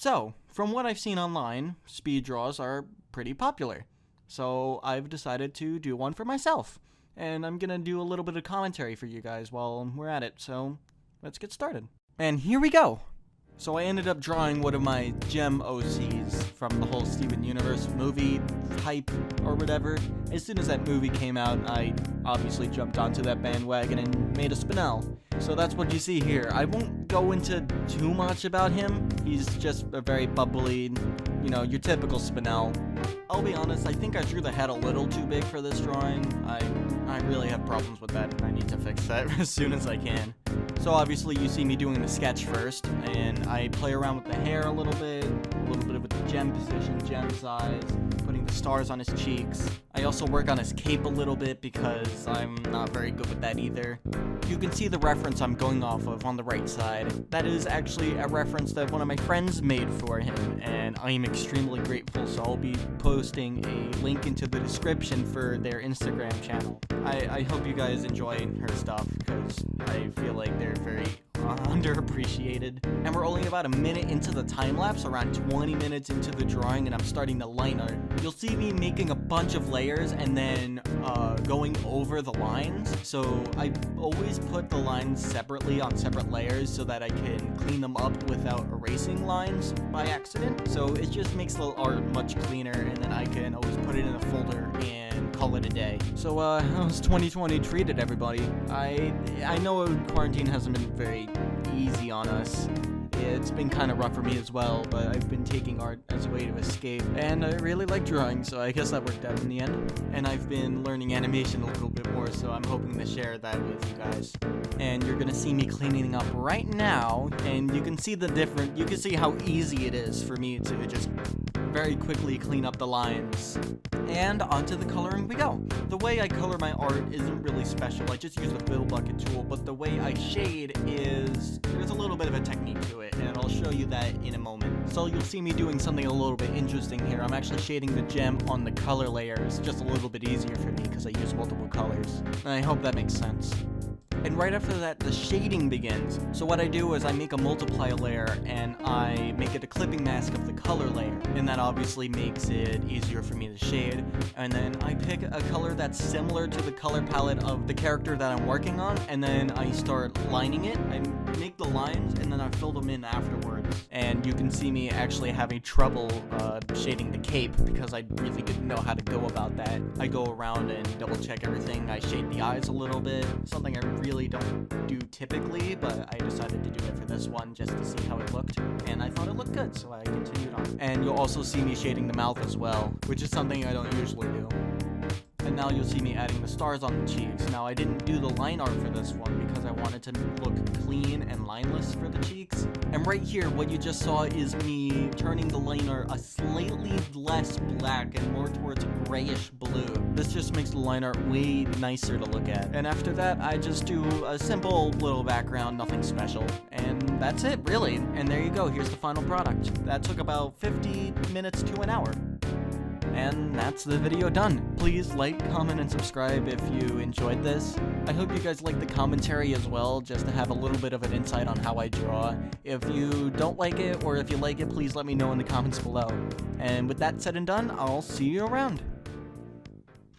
So, from what I've seen online, speed draws are pretty popular. So I've decided to do one for myself. And I'm gonna do a little bit of commentary for you guys while we're at it, so let's get started. And here we go! So I ended up drawing one of my gem OCs from the whole Steven Universe movie hype or whatever. As soon as that movie came out, I obviously jumped onto that bandwagon and made a Spinel. So that's what you see here. I won't go into too much about him. He's just a very bubbly, your typical Spinel. I'll be honest, I think I drew the head a little too big for this drawing. I really have problems with that, and I need to fix that as soon as I can. So obviously you see me doing the sketch first, and I play around with the hair a little bit with the gem position, gem size, putting the stars on his cheeks. I also work on his cape a little bit because I'm not very good with that either. You can see the reference I'm going off of on the right side. That is actually a reference that one of my friends made for him, and I am extremely grateful, so I'll be posting a link into the description for their Instagram channel. I hope you guys enjoy her stuff, because I feel like they're very underappreciated. And we're only about a minute into the time lapse, around 20 minutes into the drawing, and I'm starting the line art. You'll see me making a bunch of layers and then going over the lines. So I always put the lines separately on separate layers so that I can clean them up without erasing lines by accident. So it just makes the art much cleaner, and then I can always put it in a folder and call it a day. So how's 2020 treated everybody? I know quarantine hasn't been very easy on us. It's been kind of rough for me as well, but I've been taking art as a way to escape, and I really like drawing, so I guess that worked out in the end. And I've been learning animation a little bit more, so I'm hoping to share that with you guys. And you're gonna see me cleaning up right now, and you can see you can see how easy it is for me to just very quickly clean up the lines. And onto the coloring we go. The way I color my art isn't really special. I just use the fill bucket tool, but the way I shade there's a little bit of a technique to it, and I'll show you that in a moment. So you'll see me doing something a little bit interesting here. I'm actually shading the gem on the color layers, just a little bit easier for me because I use multiple colors. And I hope that makes sense. And right after that, the shading begins. So what I do is I make a multiply layer, and I make it a clipping mask of the color layer. And that obviously makes it easier for me to shade. And then I pick a color that's similar to the color palette of the character that I'm working on, and then I start lining it. I make the lines, and then I fill them in afterwards. And you can see me actually having trouble shading the cape because I really didn't know how to go about that. I go around and double check everything. I shade the eyes a little bit, something I really don't do typically, but I decided to do it for this one just to see how it looked, and I thought it looked good, so I continued on. And you'll also see me shading the mouth as well, which is something I don't usually do. And now you'll see me adding the stars on the cheeks. Now I didn't do the line art for this one because I wanted to look clean and lineless for the cheeks. And right here, what you just saw is me turning the line art a slightly less black and more towards grayish blue. This just makes the line art way nicer to look at. And after that, I just do a simple little background, nothing special. And that's it, really. And there you go, here's the final product. That took about 50 minutes to an hour. And that's the video done. Please like, comment, and subscribe if you enjoyed this. I hope you guys like the commentary as well, just to have a little bit of an insight on how I draw. If you don't like it, or if you like it, please let me know in the comments below. And with that said and done, I'll see you around.